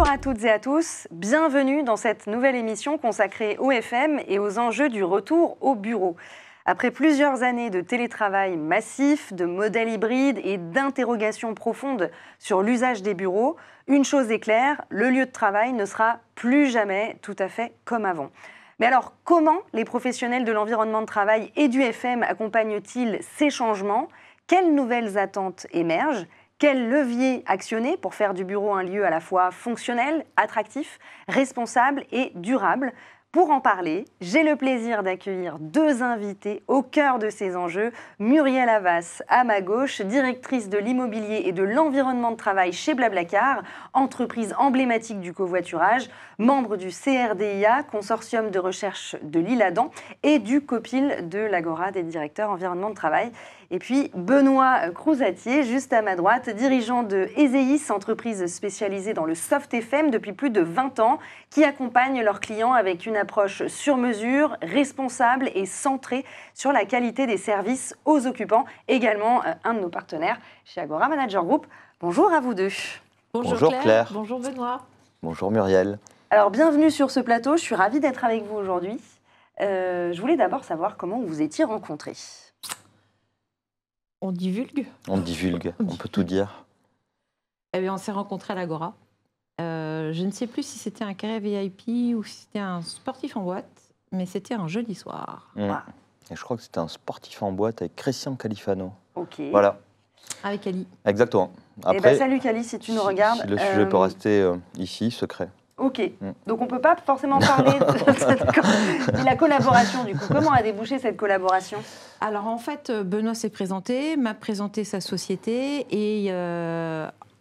Bonsoir à toutes et à tous, bienvenue dans cette nouvelle émission consacrée au FM et aux enjeux du retour au bureau. Après plusieurs années de télétravail massif, de modèles hybrides et d'interrogations profondes sur l'usage des bureaux, une chose est claire, le lieu de travail ne sera plus jamais tout à fait comme avant. Mais alors, comment les professionnels de l'environnement de travail et du FM accompagnent-ils ces changements ? Quelles nouvelles attentes émergent ? Quels leviers actionner pour faire du bureau un lieu à la fois fonctionnel, attractif, responsable et durable ? Pour en parler, j'ai le plaisir d'accueillir deux invités au cœur de ces enjeux. Muriel Havas, à ma gauche, directrice de l'immobilier et de l'environnement de travail chez Blablacar, entreprise emblématique du covoiturage, membre du CRDIA, consortium de recherche de l'Isle-Adam, et du COPIL de l'Agora des directeurs environnement de travail. Et puis Benoît Crouzatier, juste à ma droite, dirigeant de Ezeis, entreprise spécialisée dans le soft FM depuis plus de 20 ans, qui accompagne leurs clients avec une approche sur mesure, responsable et centrée sur la qualité des services aux occupants. Également un de nos partenaires chez Agora Manager Group. Bonjour à vous deux. Bonjour Claire. Bonjour Benoît. Bonjour Muriel. Alors bienvenue sur ce plateau, je suis ravie d'être avec vous aujourd'hui. Je voulais d'abord savoir comment vous vous étiez rencontrés. On divulgue. On peut tout dire. Eh bien, on s'est rencontrés à l'Agora. Je ne sais plus si c'était un carré VIP ou si c'était un sportif en boîte, mais c'était un jeudi soir. Ah. Et je crois que c'était un sportif en boîte avec Christian Califano. Ok. Voilà. Avec Ali. Exactement. Après, salut Cali, si tu nous regardes. Si le sujet peut rester ici, secret. Ok, donc on ne peut pas forcément parler de la collaboration du coup. Comment a débouché cette collaboration ? Alors en fait, Benoît s'est présenté, m'a présenté sa société et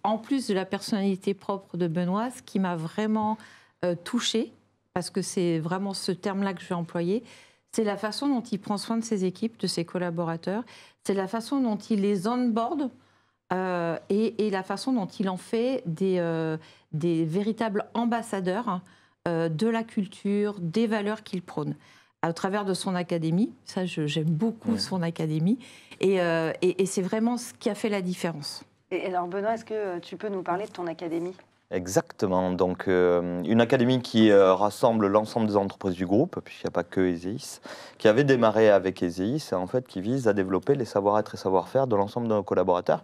en plus de la personnalité propre de Benoît, ce qui m'a vraiment touchée, parce que c'est vraiment ce terme-là que je vais employer, c'est la façon dont il prend soin de ses équipes, de ses collaborateurs, c'est la façon dont il les onboard et la façon dont il en fait des véritables ambassadeurs de la culture, des valeurs qu'il prône. À travers de son académie, ça j'aime beaucoup son académie, et c'est vraiment ce qui a fait la différence. Et alors Benoît, est-ce que tu peux nous parler de ton académie ? Exactement. Donc, une académie qui rassemble l'ensemble des entreprises du groupe, puisqu'il n'y a pas que Ezeis, qui avait démarré avec Ezeis et en fait qui vise à développer les savoir-être et savoir-faire de l'ensemble de nos collaborateurs,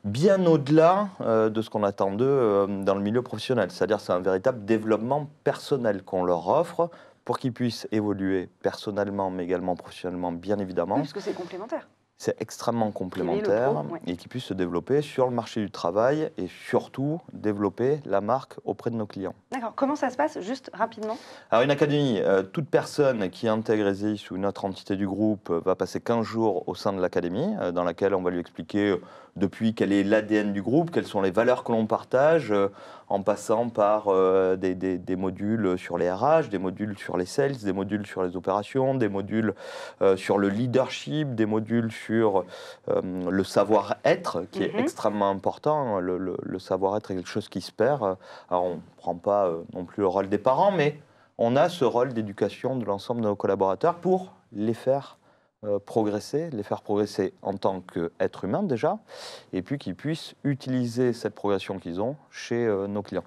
bien au-delà de ce qu'on attend d'eux dans le milieu professionnel. C'est-à-dire c'est un véritable développement personnel qu'on leur offre pour qu'ils puissent évoluer personnellement, mais également professionnellement, bien évidemment. Oui, parce que c'est complémentaire. C'est extrêmement complémentaire et qui puisse se développer sur le marché du travail et surtout développer la marque auprès de nos clients. D'accord. Comment ça se passe, juste rapidement ? Alors une académie, toute personne qui intègre Ezeis ou une autre entité du groupe va passer 15 jours au sein de l'académie, dans laquelle on va lui expliquer depuis quel est l'ADN du groupe, quelles sont les valeurs que l'on partage, en passant par des modules sur les RH, des modules sur les sales, des modules sur les opérations, des modules sur le leadership, des modules sur le savoir-être, qui est extrêmement important. Le savoir-être est quelque chose qui se perd. Alors on ne prend pas non plus le rôle des parents, mais on a ce rôle d'éducation de l'ensemble de nos collaborateurs pour les faire progresser en tant qu'être humain déjà, et puis qu'ils puissent utiliser cette progression qu'ils ont chez nos clients.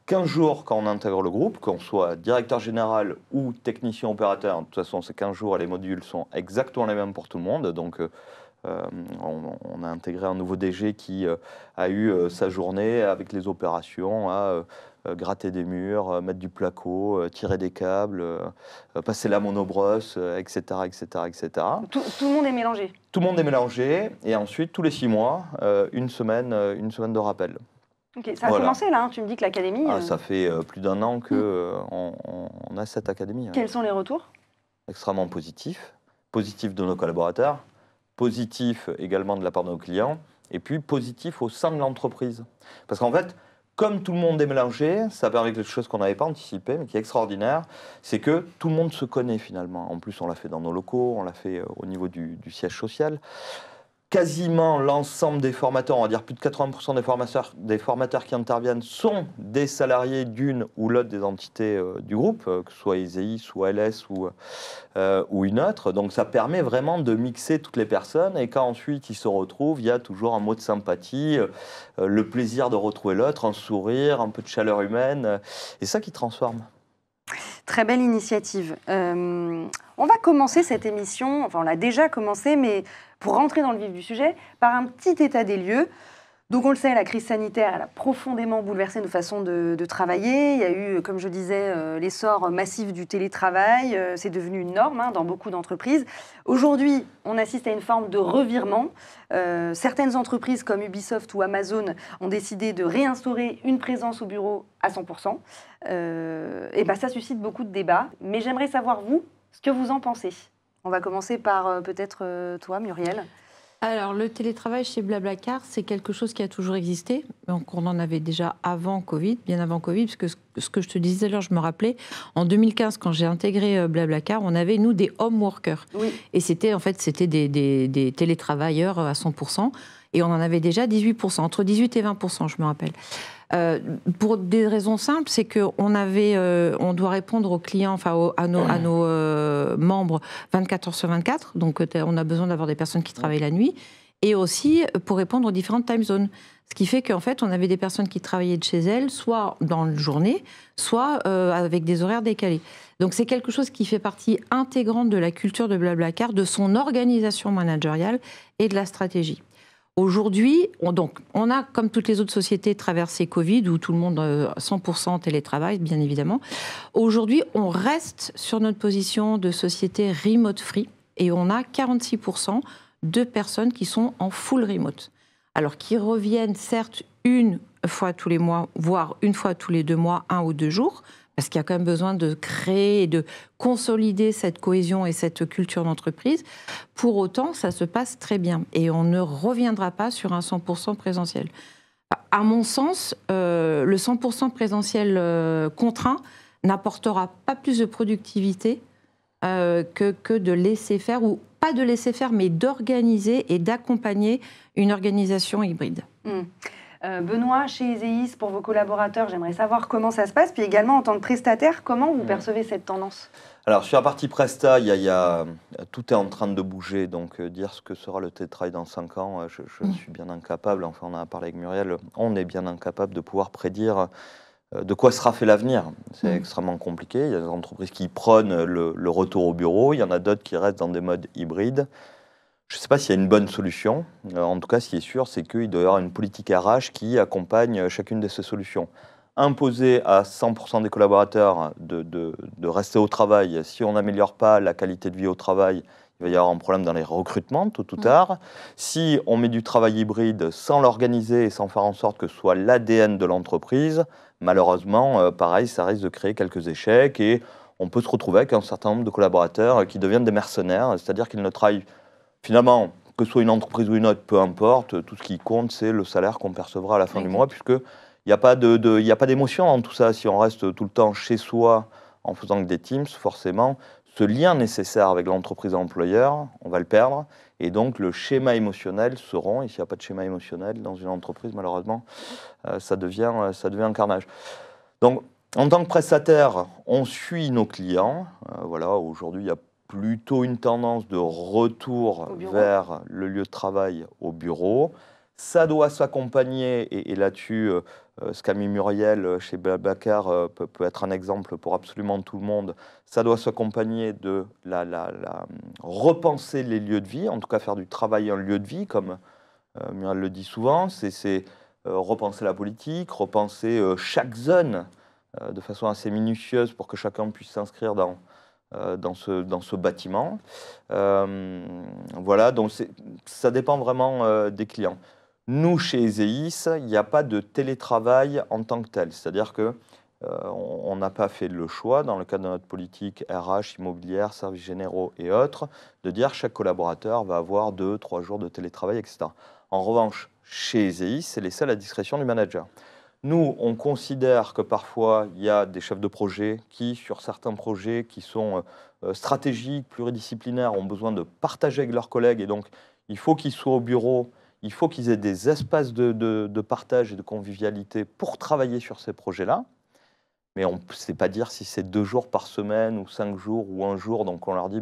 15 jours quand on intègre le groupe, qu'on soit directeur général ou technicien opérateur, de toute façon ces 15 jours, les modules sont exactement les mêmes pour tout le monde, donc on a intégré un nouveau DG qui a eu sa journée avec les opérations à gratter des murs, mettre du placo, tirer des câbles, passer la monobrosse, etc. etc. Tout le monde est mélangé. Tout le monde est mélangé et ensuite, tous les 6 mois, une semaine de rappel. Ok, ça a commencé là, hein. Tu me dis que l'académie... Ça fait plus d'1 an qu'on a cette académie. Quels sont les retours ? Extrêmement positifs. Positifs de nos collaborateurs, positifs également de la part de nos clients, et puis positifs au sein de l'entreprise. Parce qu'en fait, comme tout le monde est mélangé, ça permet quelque chose qu'on n'avait pas anticipé, mais qui est extraordinaire, c'est que tout le monde se connaît finalement. En plus, on l'a fait dans nos locaux, on l'a fait au niveau du siège social. quasiment l'ensemble des formateurs, on va dire plus de 80% des formateurs qui interviennent sont des salariés d'une ou l'autre des entités du groupe, que ce soit EasyEase, soit LS ou une autre. Donc ça permet vraiment de mixer toutes les personnes et quand ensuite ils se retrouvent, il y a toujours un mot de sympathie, le plaisir de retrouver l'autre, un sourire, un peu de chaleur humaine, et ça qui transforme. Très belle initiative. On va commencer cette émission, enfin on l'a déjà commencé, mais pour rentrer dans le vif du sujet, par un petit état des lieux. Donc on le sait, la crise sanitaire, elle a profondément bouleversé nos façons de travailler. Il y a eu, comme je disais, l'essor massif du télétravail. C'est devenu une norme dans beaucoup d'entreprises. Aujourd'hui, on assiste à une forme de revirement. Certaines entreprises comme Ubisoft ou Amazon ont décidé de réinstaurer une présence au bureau à 100%. Et ben, ça suscite beaucoup de débats. Mais j'aimerais savoir, vous, ce que vous en pensez. On va commencer par peut-être toi, Muriel. Alors, le télétravail chez Blablacar, c'est quelque chose qui a toujours existé. Donc, on en avait déjà avant Covid, bien avant Covid, parce que ce que je te disais là, je me rappelais, en 2015, quand j'ai intégré Blablacar, on avait, nous, des home workers. Oui. Et c'était des télétravailleurs à 100%. Et on en avait déjà 18%, entre 18 et 20%, je me rappelle. Pour des raisons simples, c'est on doit répondre aux clients, enfin à nos membres 24 heures sur 24. Donc on a besoin d'avoir des personnes qui travaillent la nuit. Et aussi pour répondre aux différentes time zones. Ce qui fait qu'en fait, on avait des personnes qui travaillaient de chez elles, soit dans la journée, soit avec des horaires décalés. Donc c'est quelque chose qui fait partie intégrante de la culture de Blablacar, de son organisation managériale et de la stratégie. Aujourd'hui, on a, comme toutes les autres sociétés, traversé Covid, où tout le monde 100% télétravail, bien évidemment. Aujourd'hui, on reste sur notre position de société remote free, et on a 46% de personnes qui sont en full remote. Alors, qui reviennent certes une fois tous les mois, voire une fois tous les 2 mois, 1 ou 2 jours, parce qu'il y a quand même besoin de créer et de consolider cette cohésion et cette culture d'entreprise. Pour autant, ça se passe très bien et on ne reviendra pas sur un 100% présentiel. À mon sens, le 100% présentiel contraint n'apportera pas plus de productivité que de laisser faire, ou pas de laisser faire, mais d'organiser et d'accompagner une organisation hybride. Benoît, chez EasyEase, pour vos collaborateurs, j'aimerais savoir comment ça se passe. Puis également, en tant que prestataire, comment vous percevez cette tendance ? Alors, sur la partie Presta, tout est en train de bouger. Donc, dire ce que sera le télétravail dans 5 ans, je suis bien incapable. Enfin, on en a parlé avec Muriel. On est bien incapable de pouvoir prédire de quoi sera fait l'avenir. C'est extrêmement compliqué. Il y a des entreprises qui prônent le retour au bureau. Il y en a d'autres qui restent dans des modes hybrides. Je ne sais pas s'il y a une bonne solution. En tout cas, ce qui est sûr, c'est qu'il doit y avoir une politique RH qui accompagne chacune de ces solutions. Imposer à 100% des collaborateurs de rester au travail, si on n'améliore pas la qualité de vie au travail, il va y avoir un problème dans les recrutements, tôt ou tard. Si on met du travail hybride sans l'organiser et sans faire en sorte que ce soit l'ADN de l'entreprise, malheureusement, pareil, ça risque de créer quelques échecs et on peut se retrouver avec un certain nombre de collaborateurs qui deviennent des mercenaires, c'est-à-dire qu'ils ne travaillent finalement, que ce soit une entreprise ou une autre, peu importe, tout ce qui compte, c'est le salaire qu'on percevra à la fin du mois, puisqu'il n'y a pas d'émotion dans tout ça. Si on reste tout le temps chez soi en faisant que des Teams, forcément, ce lien nécessaire avec l'entreprise employeur, on va le perdre. Et donc, le schéma émotionnel se rompt. Et s'il n'y a pas de schéma émotionnel dans une entreprise, malheureusement, ça devient un carnage. Donc, en tant que prestataire, on suit nos clients. Voilà, aujourd'hui, il y a plutôt une tendance de retour vers le lieu de travail au bureau. Ça doit s'accompagner, et là-dessus, ce qu'a mis Muriel chez Blablacar peut être un exemple pour absolument tout le monde. Ça doit s'accompagner de repenser les lieux de vie, en tout cas faire du travail un lieu de vie, comme Muriel le dit souvent. C'est repenser la politique, repenser chaque zone de façon assez minutieuse pour que chacun puisse s'inscrire dans ce bâtiment. Voilà, donc ça dépend vraiment des clients. Nous, chez EasyEase, il n'y a pas de télétravail en tant que tel. C'est-à-dire qu'on n'a pas fait le choix, dans le cadre de notre politique RH, immobilière, services généraux et autres, de dire que chaque collaborateur va avoir 2-3 jours de télétravail, etc. En revanche, chez EasyEase, c'est laissé à la discrétion du manager. Nous, on considère que parfois, il y a des chefs de projet qui, sur certains projets qui sont stratégiques, pluridisciplinaires, ont besoin de partager avec leurs collègues et donc il faut qu'ils soient au bureau, il faut qu'ils aient des espaces de partage et de convivialité pour travailler sur ces projets-là. Mais on ne sait pas dire si c'est 2 jours par semaine ou 5 jours ou 1 jour. Donc on leur dit,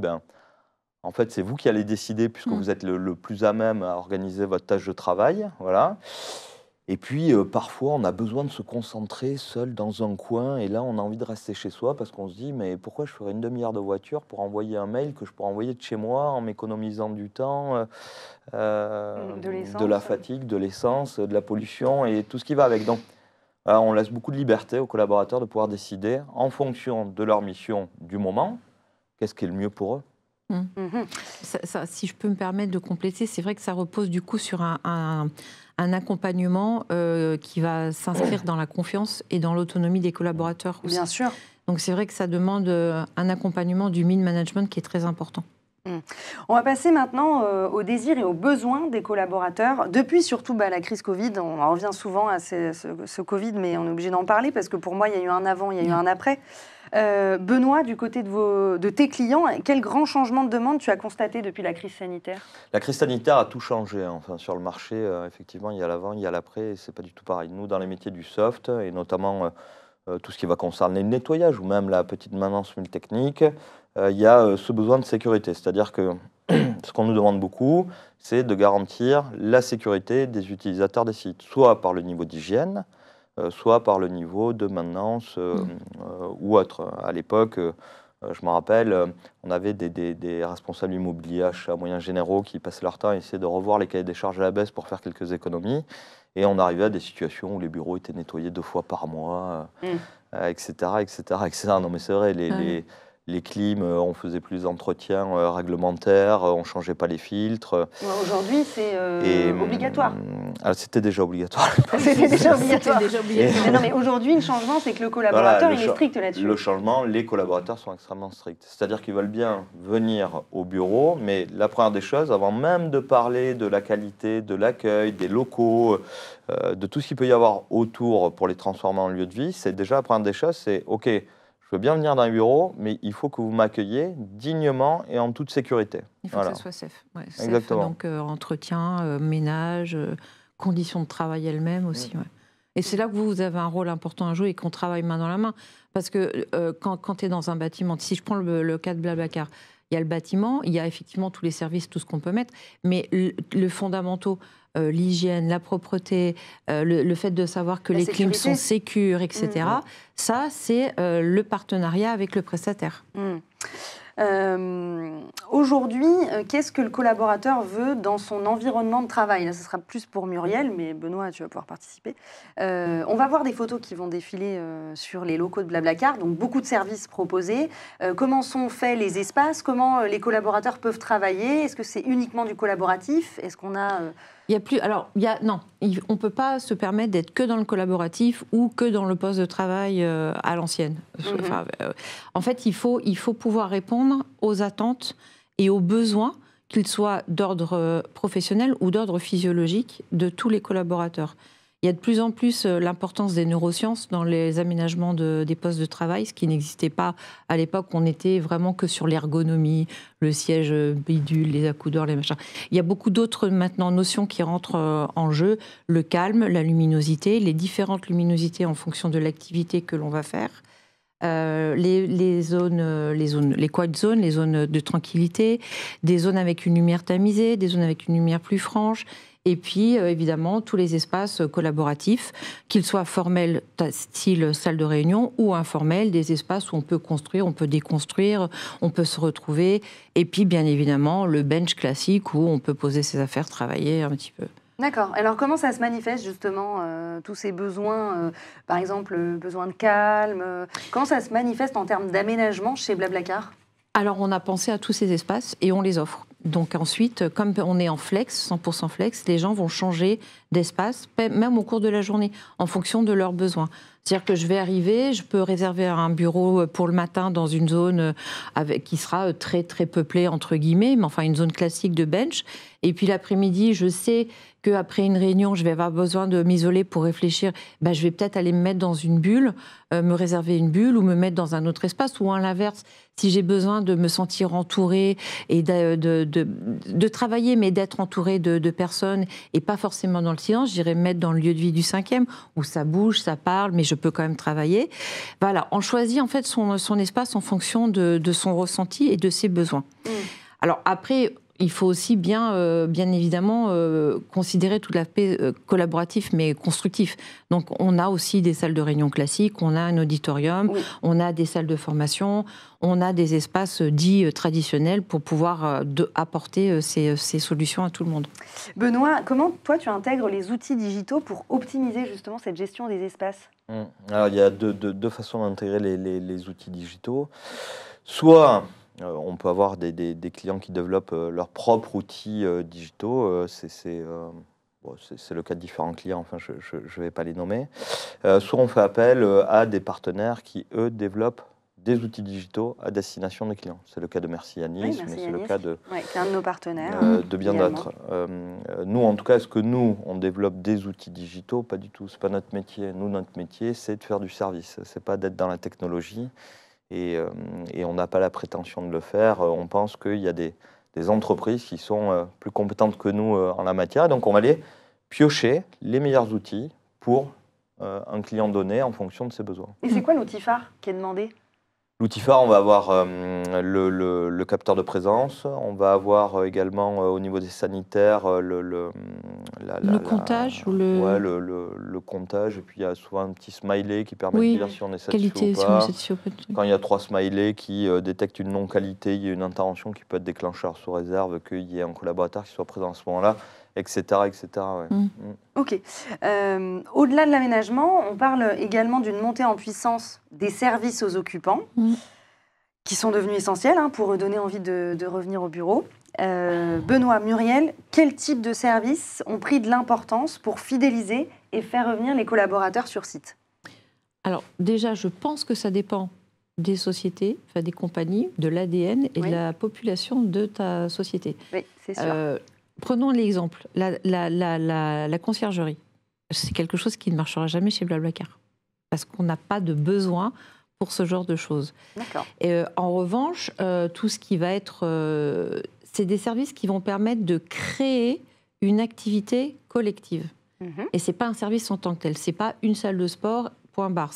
en fait, c'est vous qui allez décider puisque vous êtes le plus à même à organiser votre tâche de travail. Voilà. Et puis, parfois, on a besoin de se concentrer seul dans un coin. Et là, on a envie de rester chez soi parce qu'on se dit, mais pourquoi je ferais une demi-heure de voiture pour envoyer un mail que je pourrais envoyer de chez moi en m'économisant du temps, de la fatigue, de l'essence, de la pollution et tout ce qui va avec. Donc, voilà, on laisse beaucoup de liberté aux collaborateurs de pouvoir décider en fonction de leur mission du moment, qu'est-ce qui est le mieux pour eux. Si je peux me permettre de compléter, c'est vrai que ça repose du coup sur un accompagnement qui va s'inscrire dans la confiance et dans l'autonomie des collaborateurs aussi. Bien sûr. Donc c'est vrai que ça demande un accompagnement du mid-management qui est très important. On va passer maintenant aux désirs et aux besoins des collaborateurs. Depuis surtout la crise Covid, on en revient souvent à ce Covid, mais on est obligé d'en parler parce que pour moi, il y a eu un avant, il y a eu un après. Benoît, du côté de tes clients, quel grand changement de demande tu as constaté depuis la crise sanitaire ? La crise sanitaire a tout changé. Enfin, sur le marché, effectivement, il y a l'avant, il y a l'après, et c'est pas du tout pareil. Nous, dans les métiers du soft, et notamment tout ce qui va concerner le nettoyage ou même la petite maintenance multechnique, il y a ce besoin de sécurité. C'est-à-dire que ce qu'on nous demande beaucoup, c'est de garantir la sécurité des utilisateurs des sites, soit par le niveau d'hygiène, soit par le niveau de maintenance ou autre. À l'époque, je me rappelle, on avait des responsables immobiliers achats moyens généraux qui passaient leur temps à essayer de revoir les cahiers des charges à la baisse pour faire quelques économies. Et on arrivait à des situations où les bureaux étaient nettoyés 2 fois par mois, etc., etc. Non, mais c'est vrai, les clims, on faisait plus d'entretiens réglementaires, on ne changeait pas les filtres. Aujourd'hui, c'est obligatoire. Alors, c'était déjà obligatoire. C'était déjà obligatoire. Mais non, mais aujourd'hui, le changement, c'est que le collaborateur, il est strict là-dessus. Le changement, les collaborateurs sont extrêmement stricts. C'est-à-dire qu'ils veulent bien venir au bureau, mais la première des choses, avant même de parler de la qualité, de l'accueil, des locaux, de tout ce qu'il peut y avoir autour pour les transformer en lieu de vie, c'est déjà la première des choses, c'est OK, je veux bien venir dans un bureau, mais il faut que vous m'accueilliez dignement et en toute sécurité. Il faut que ça soit safe. Ouais, safe. Exactement. Donc entretien, ménage, conditions de travail elles-mêmes aussi. Ouais. Et c'est là que vous avez un rôle important à jouer et qu'on travaille main dans la main. Parce que quand tu es dans un bâtiment, si je prends le cas de Blablacar, il y a le bâtiment, il y a effectivement tous les services, tout ce qu'on peut mettre, mais le fondamentaux, l'hygiène, la propreté, le fait de savoir que les clims sont sécures, etc., ça, c'est le partenariat avec le prestataire. Aujourd'hui, qu'est-ce que le collaborateur veut dans son environnement de travail ? Là, ce sera plus pour Muriel, mais Benoît, tu vas pouvoir participer. On va voir des photos qui vont défiler sur les locaux de Blablacar, donc beaucoup de services proposés. Comment sont faits les espaces ? Comment les collaborateurs peuvent travailler ? Est-ce que c'est uniquement du collaboratif ? Est-ce qu'on a... Il y a plus, alors, non, on ne peut pas se permettre d'être que dans le collaboratif ou que dans le poste de travail à l'ancienne. Enfin, en fait, il faut pouvoir répondre aux attentes et aux besoins, qu'ils soient d'ordre professionnel ou d'ordre physiologique, de tous les collaborateurs. Il y a de plus en plus l'importance des neurosciences dans les aménagements des postes de travail, ce qui n'existait pas à l'époque. On était vraiment que sur l'ergonomie, le siège bidule, les accoudeurs, les machins. Il y a beaucoup d'autres maintenant notions qui rentrent en jeu. Le calme, la luminosité, les différentes luminosités en fonction de l'activité que l'on va faire. Les quiet zones, les zones de tranquillité, des zones avec une lumière tamisée, des zones avec une lumière plus franche. Et puis, évidemment, tous les espaces collaboratifs, qu'ils soient formels, style salle de réunion, ou informels, des espaces où on peut construire, on peut déconstruire, on peut se retrouver. Et puis, bien évidemment, le bench classique où on peut poser ses affaires, travailler un petit peu. D'accord. Alors, comment ça se manifeste, justement, tous ces besoins, par exemple, besoin de calme comment ça se manifeste en termes d'aménagement chez Blablacar ? Alors, on a pensé à tous ces espaces et on les offre. Donc ensuite, comme on est en flex, 100% flex, les gens vont changer d'espace, même au cours de la journée, en fonction de leurs besoins. C'est-à-dire que je vais arriver, je peux réserver un bureau pour le matin dans une zone qui sera très, très peuplée, entre guillemets, mais enfin une zone classique de bench. Et puis l'après-midi, je sais qu'après une réunion, je vais avoir besoin de m'isoler pour réfléchir, je vais peut-être aller me mettre dans une bulle, me réserver une bulle ou me mettre dans un autre espace, ou à l'inverse, si j'ai besoin de me sentir entourée et de travailler, mais d'être entourée de personnes et pas forcément dans le silence, j'irai me mettre dans le lieu de vie du 5e, où ça bouge, ça parle, mais je peux quand même travailler. Voilà, on choisit en fait son espace en fonction de son ressenti et de ses besoins. Alors après, il faut aussi bien évidemment considérer tout l'aspect collaboratif mais constructif. Donc on a aussi des salles de réunion classiques, on a un auditorium, on a des salles de formation, on a des espaces dits traditionnels pour pouvoir apporter ces solutions à tout le monde. Benoît, comment toi tu intègres les outils digitaux pour optimiser justement cette gestion des espaces ? Alors il y a deux façons d'intégrer les outils digitaux. Soit on peut avoir des clients qui développent leurs propres outils digitaux. C'est le cas de différents clients, enfin je ne vais pas les nommer. Soit on fait appel à des partenaires qui, eux, développent des outils digitaux à destination des clients. C'est le cas de Merci Yanis, mais c'est le cas de, qui est un de nos partenaires. De bien d'autres. Nous, en tout cas, est-ce que nous, on développe des outils digitaux? Pas du tout, ce n'est pas notre métier. Nous, notre métier, c'est de faire du service. Ce n'est pas d'être dans la technologie. Et on n'a pas la prétention de le faire. On pense qu'il y a des entreprises qui sont plus compétentes que nous en la matière. Donc, on va aller piocher les meilleurs outils pour un client donné en fonction de ses besoins. Et c'est quoi l'outil phare qui est demandé ? L'outil phare, on va avoir le capteur de présence. On va avoir également au niveau des sanitaires le comptage ou le comptage. Et puis il y a souvent un petit smiley qui permet de dire si on est satisfait ou pas. Quand il y a 3 smileys qui détectent une non-qualité, il y a une intervention qui peut être déclenchée sous réserve qu'il y ait un collaborateur qui soit présent à ce moment-là, etc. etc. Ok. Au-delà de l'aménagement, on parle également d'une montée en puissance des services aux occupants, qui sont devenus essentiels pour donner envie de revenir au bureau. Benoît, Muriel, quel type de services ont pris de l'importance pour fidéliser et faire revenir les collaborateurs sur site ? Alors déjà, je pense que ça dépend des sociétés, des compagnies, de l'ADN et de la population de ta société. Oui, c'est sûr. Prenons l'exemple, la conciergerie. C'est quelque chose qui ne marchera jamais chez Blablacar, parce qu'on n'a pas de besoin pour ce genre de choses. D'accord. En revanche, tout ce qui va être... c'est des services qui vont permettre de créer une activité collective. Et ce n'est pas un service en tant que tel. Ce n'est pas une salle de sport, point barre.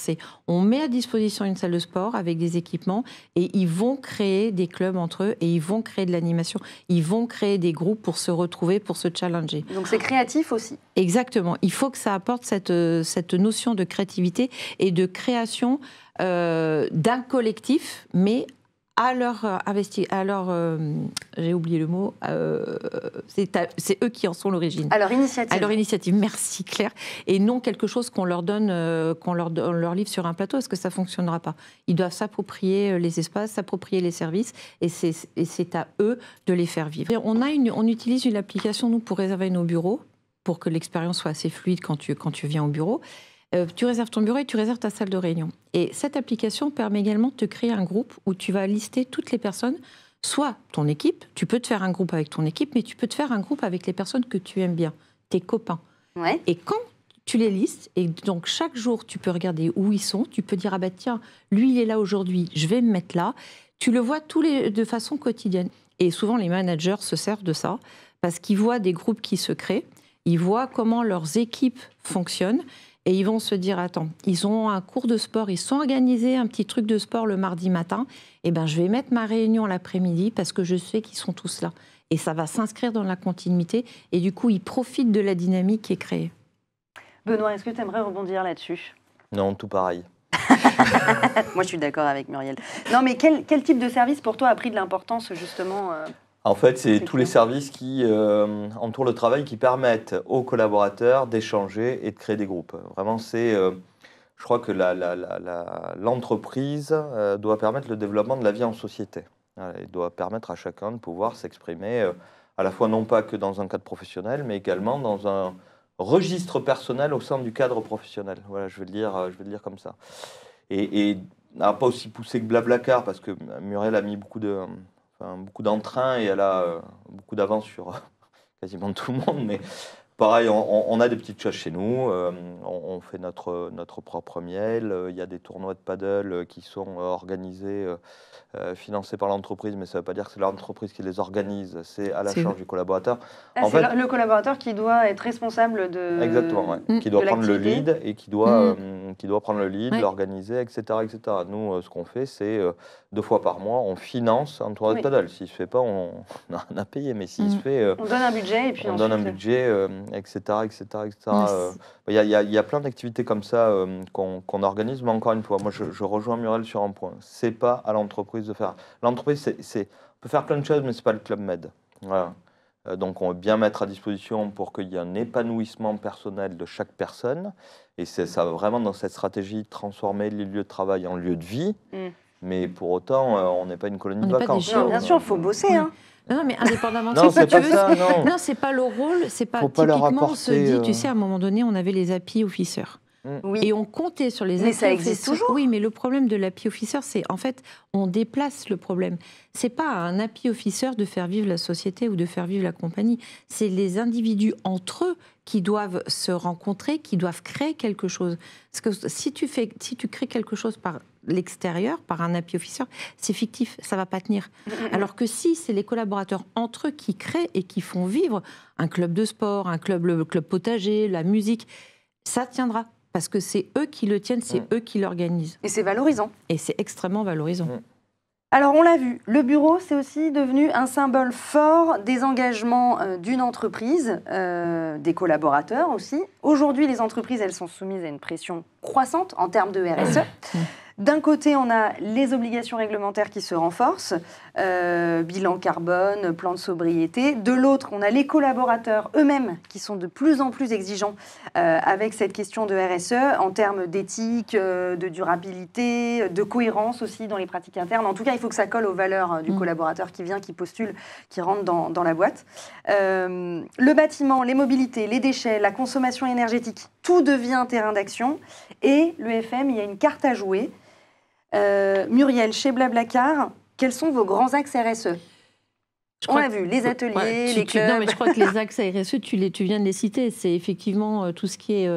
On met à disposition une salle de sport avec des équipements et ils vont créer des clubs entre eux et ils vont créer de l'animation. Ils vont créer des groupes pour se retrouver, pour se challenger. Donc c'est créatif aussi. Exactement. Il faut que ça apporte cette notion de créativité et de création d'un collectif, mais à leur j'ai oublié le mot, c'est eux qui en sont l'origine. À leur initiative. À leur initiative, merci Claire. Et non quelque chose qu'on leur donne, qu'on leur livre sur un plateau, parce que ça ne fonctionnera pas. Ils doivent s'approprier les espaces, s'approprier les services, et c'est à eux de les faire vivre. On utilise une application, nous, pour réserver nos bureaux, pour que l'expérience soit assez fluide quand tu viens au bureau. Tu réserves ton bureau et tu réserves ta salle de réunion. Et cette application permet également de te créer un groupe où tu vas lister toutes les personnes, soit ton équipe, tu peux te faire un groupe avec ton équipe, mais tu peux te faire un groupe avec les personnes que tu aimes bien, tes copains. Ouais. Et quand tu les listes, et donc chaque jour tu peux regarder où ils sont, tu peux dire ah bah tiens, lui il est là aujourd'hui, je vais me mettre là. Tu le vois de façon quotidienne. Et souvent les managers se servent de ça parce qu'ils voient des groupes qui se créent, ils voient comment leurs équipes fonctionnent. Et ils vont se dire, attends, ils ont un cours de sport, ils sont organisés un petit truc de sport le mardi matin, eh ben, je vais mettre ma réunion l'après-midi parce que je sais qu'ils sont tous là. Et ça va s'inscrire dans la continuité et du coup, ils profitent de la dynamique qui est créée. Benoît, est-ce que tu aimerais rebondir là-dessus ? Non, tout pareil. Moi, je suis d'accord avec Muriel. Non, mais quel type de service pour toi a pris de l'importance justement En fait, c'est tous les services qui entourent le travail, qui permettent aux collaborateurs d'échanger et de créer des groupes. Vraiment, je crois que l'entreprise doit permettre le développement de la vie en société. Elle doit permettre à chacun de pouvoir s'exprimer, à la fois non pas que dans un cadre professionnel, mais également dans un registre personnel au sein du cadre professionnel. Voilà, je vais le dire comme ça. Et pas aussi poussé que Blablacar, parce que Muriel a mis beaucoup d'entrain et elle a beaucoup d'avance sur quasiment tout le monde, mais Pareil, on a des petites choses chez nous, on fait notre propre miel, il y a des tournois de paddle qui sont organisés, financés par l'entreprise, mais ça ne veut pas dire que c'est l'entreprise qui les organise, c'est à la charge du collaborateur. C'est le collaborateur qui doit être responsable de Exactement, qui doit prendre le lead et qui doit prendre le lead, l'organiser, etc., etc. Nous, ce qu'on fait, c'est 2 fois par mois, on finance un tournoi de paddle. S'il ne se fait pas, on a payé, mais s'il se fait... on donne un budget et puis on donne un budget, etc., etc., etc. Il y a plein d'activités comme ça qu'on organise, mais encore une fois, moi je rejoins Muriel sur un point. C'est pas à l'entreprise de faire. L'entreprise, on peut faire plein de choses, mais c'est pas le Club Med. Voilà. Donc on va bien mettre à disposition pour qu'il y ait un épanouissement personnel de chaque personne. Et ça va vraiment dans cette stratégie de transformer les lieux de travail en lieux de vie. Mais pour autant, on n'est pas une colonie de vacances. Non, bien sûr, il faut bosser. Hein. Non, mais indépendamment de non, ça, c'est pas ça, non. Non, c'est pas le rôle, c'est pas faut pas leur typiquement, on apporter, se dit, tu sais, à un moment donné, on avait les API officers. Oui. Et on comptait sur les mais API ça existe toujours. Oui, mais le problème de l'API officer, c'est en fait, on déplace le problème. C'est pas à un API officer de faire vivre la société ou de faire vivre la compagnie. C'est les individus entre eux qui doivent se rencontrer, qui doivent créer quelque chose. Parce que si tu crées quelque chose par l'extérieur, par un API officer, c'est fictif, ça va pas tenir. Alors que si c'est les collaborateurs entre eux qui créent et qui font vivre un club de sport, le club potager, la musique, ça tiendra. Parce que c'est eux qui le tiennent, c'est eux qui l'organisent. Et c'est valorisant. Et c'est extrêmement valorisant. Alors, on l'a vu, le bureau, c'est aussi devenu un symbole fort des engagements d'une entreprise, des collaborateurs aussi. Aujourd'hui, les entreprises, elles sont soumises à une pression croissante en termes de RSE. D'un côté, on a les obligations réglementaires qui se renforcent, bilan carbone, plan de sobriété. De l'autre, on a les collaborateurs eux-mêmes qui sont de plus en plus exigeants avec cette question de RSE en termes d'éthique, de durabilité, de cohérence aussi dans les pratiques internes. En tout cas, il faut que ça colle aux valeurs du collaborateur qui vient, qui postule, qui rentre dans la boîte. Le bâtiment, les mobilités, les déchets, la consommation énergétique, tout devient un terrain d'action. Et l'EFM, il y a une carte à jouer. Muriel, chez Blablacar, quels sont vos grands axes RSE? On l'a vu, les ateliers, les clubs. Non, mais je crois que les axes RSE, tu viens de les citer. C'est effectivement tout ce qui est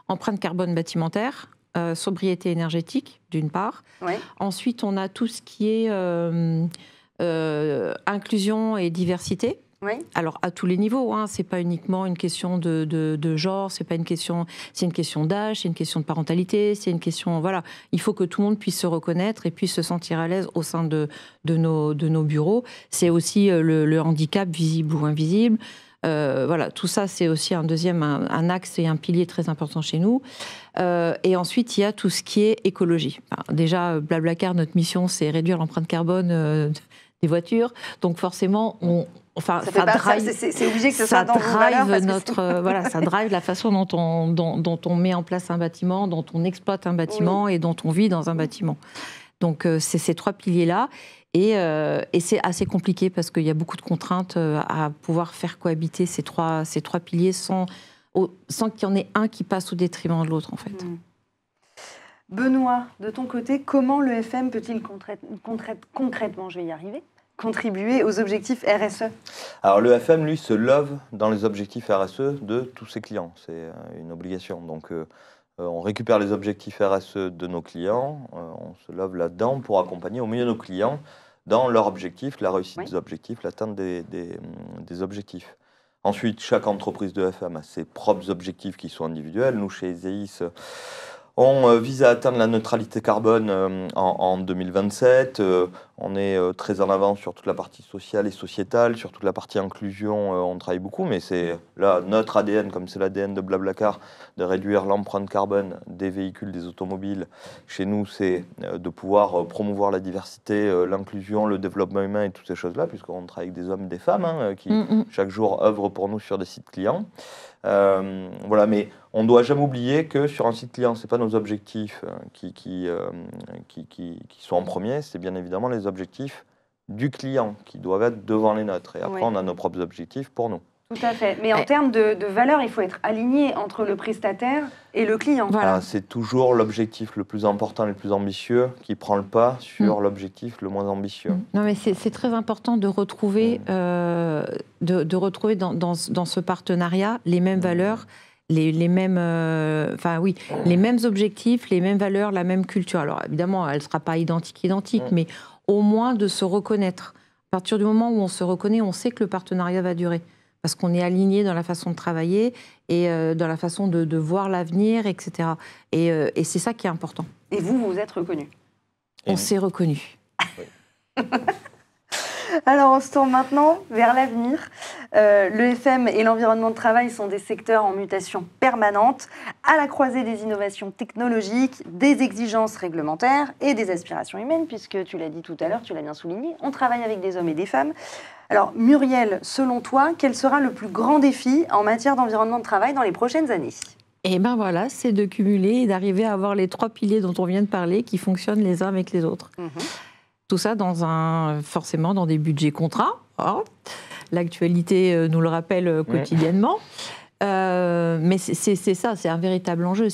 empreinte carbone bâtimentaire, sobriété énergétique, d'une part. Ouais. Ensuite, on a tout ce qui est inclusion et diversité. Oui. Alors à tous les niveaux, hein, c'est pas uniquement une question de genre, c'est une question d'âge, c'est une question de parentalité, c'est une question, voilà, il faut que tout le monde puisse se reconnaître et puisse se sentir à l'aise au sein de nos bureaux. C'est aussi le handicap visible ou invisible. Voilà, tout ça c'est aussi un axe et un pilier très important chez nous. Et ensuite il y a tout ce qui est écologie. Alors, déjà Blablacar, notre mission c'est réduire l'empreinte carbone des voitures, donc forcément c'est obligé que ce soit dans vos valeurs. Ça drive la façon dont on met en place un bâtiment, dont on exploite un bâtiment et dont on vit dans un bâtiment. Donc c'est ces 3 piliers-là. Et c'est assez compliqué parce qu'il y a beaucoup de contraintes à pouvoir faire cohabiter ces trois piliers sans qu'il y en ait un qui passe au détriment de l'autre, en fait. Benoît, de ton côté, comment l'EFM peut-il concrètement, je vais y arriver, contribuer aux objectifs RSE? Alors l'EFM, lui, se love dans les objectifs RSE de tous ses clients. C'est une obligation. Donc on récupère les objectifs RSE de nos clients, on se love là-dedans pour accompagner au mieux nos clients dans leur objectif, la réussite des objectifs, l'atteinte des objectifs. Ensuite, chaque entreprise de l'EFM a ses propres objectifs qui sont individuels. Nous, chez ESEIS, on vise à atteindre la neutralité carbone en 2027. On est très en avance sur toute la partie sociale et sociétale, sur toute la partie inclusion, on travaille beaucoup, mais c'est là notre ADN, comme c'est l'ADN de Blablacar, de réduire l'empreinte carbone des véhicules, des automobiles. Chez nous, c'est de pouvoir promouvoir la diversité, l'inclusion, le développement humain et toutes ces choses-là, puisqu'on travaille avec des hommes et des femmes qui, chaque jour, œuvrent pour nous sur des sites clients. Voilà, mais on ne doit jamais oublier que sur un site client, ce n'est pas nos objectifs qui sont en premier, c'est bien évidemment les objectifs du client qui doivent être devant les nôtres. Et après, on a nos propres objectifs pour nous. Tout à fait. Mais en termes de valeur, il faut être aligné entre le prestataire et le client. Voilà. C'est toujours l'objectif le plus important, le plus ambitieux, qui prend le pas sur l'objectif le moins ambitieux. Non, mais c'est très important de retrouver, de retrouver dans ce partenariat les mêmes valeurs, les mêmes, les mêmes objectifs, les mêmes valeurs, la même culture. Alors évidemment, elle ne sera pas identique, mais au moins de se reconnaître. À partir du moment où on se reconnaît, on sait que le partenariat va durer. Parce qu'on est aligné dans la façon de travailler et dans la façon de voir l'avenir, etc. Et c'est ça qui est important. Et vous, vous êtes reconnus. On s'est reconnus. Oui. Alors, on se tourne maintenant vers l'avenir. L'EFM et l'environnement de travail sont des secteurs en mutation permanente, à la croisée des innovations technologiques, des exigences réglementaires et des aspirations humaines, puisque tu l'as dit tout à l'heure, tu l'as bien souligné, on travaille avec des hommes et des femmes. Alors, Muriel, selon toi, quel sera le plus grand défi en matière d'environnement de travail dans les prochaines années ? Et bien voilà, c'est de cumuler et d'arriver à avoir les 3 piliers dont on vient de parler qui fonctionnent les uns avec les autres. Tout ça forcément dans des budgets contrats. Hein. L'actualité nous le rappelle quotidiennement. Mais c'est ça, c'est un véritable enjeu.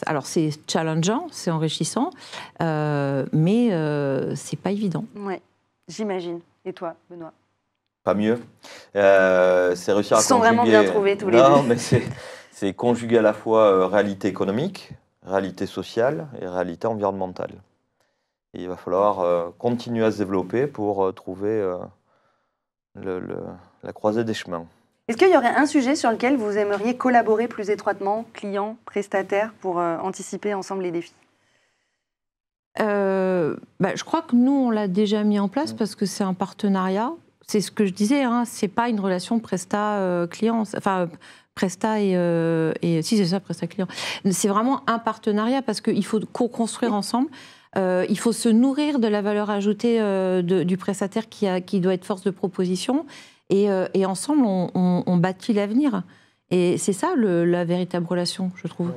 Alors c'est challengeant, c'est enrichissant, mais c'est pas évident. Ouais, j'imagine. Et toi, Benoît ? Pas mieux. C'est réussir à conjuguer... Ils sont vraiment bien trouvés tous les deux. Non, mais c'est conjuguer à la fois réalité économique, réalité sociale et réalité environnementale. Et il va falloir continuer à se développer pour trouver la croisée des chemins. Est-ce qu'il y aurait un sujet sur lequel vous aimeriez collaborer plus étroitement, clients, prestataires, pour anticiper ensemble les défis ? Je crois que nous, on l'a déjà mis en place parce que c'est un partenariat. C'est ce que je disais, hein, c'est pas une relation presta-client, enfin presta et si c'est ça, presta-client. C'est vraiment un partenariat parce qu'il faut co-construire ensemble. Il faut se nourrir de la valeur ajoutée du prestataire qui doit être force de proposition et ensemble, on bâtit l'avenir. Et c'est ça la véritable relation, je trouve.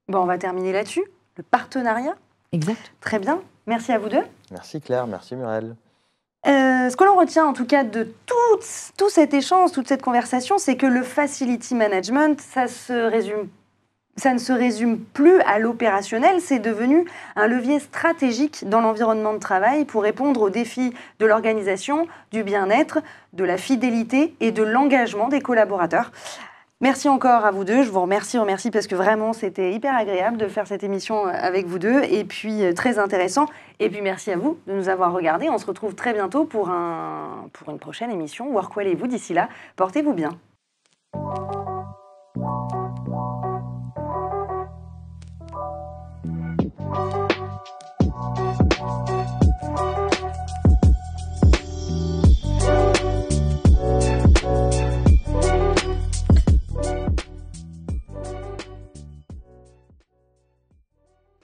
Bon, on va terminer là-dessus. Le partenariat. Exact. Très bien. Merci à vous deux. Merci Claire, merci Muriel. Ce que l'on retient en tout cas de tout cet échange, toute cette conversation, c'est que le facility management, ça ne se résume plus à l'opérationnel, c'est devenu un levier stratégique dans l'environnement de travail pour répondre aux défis de l'organisation, du bien-être, de la fidélité et de l'engagement des collaborateurs. Merci encore à vous deux, je vous remercie parce que vraiment c'était hyper agréable de faire cette émission avec vous deux et puis très intéressant. Et puis merci à vous de nous avoir regardés, on se retrouve très bientôt pour une prochaine émission. Work Well et vous, d'ici là, portez-vous bien.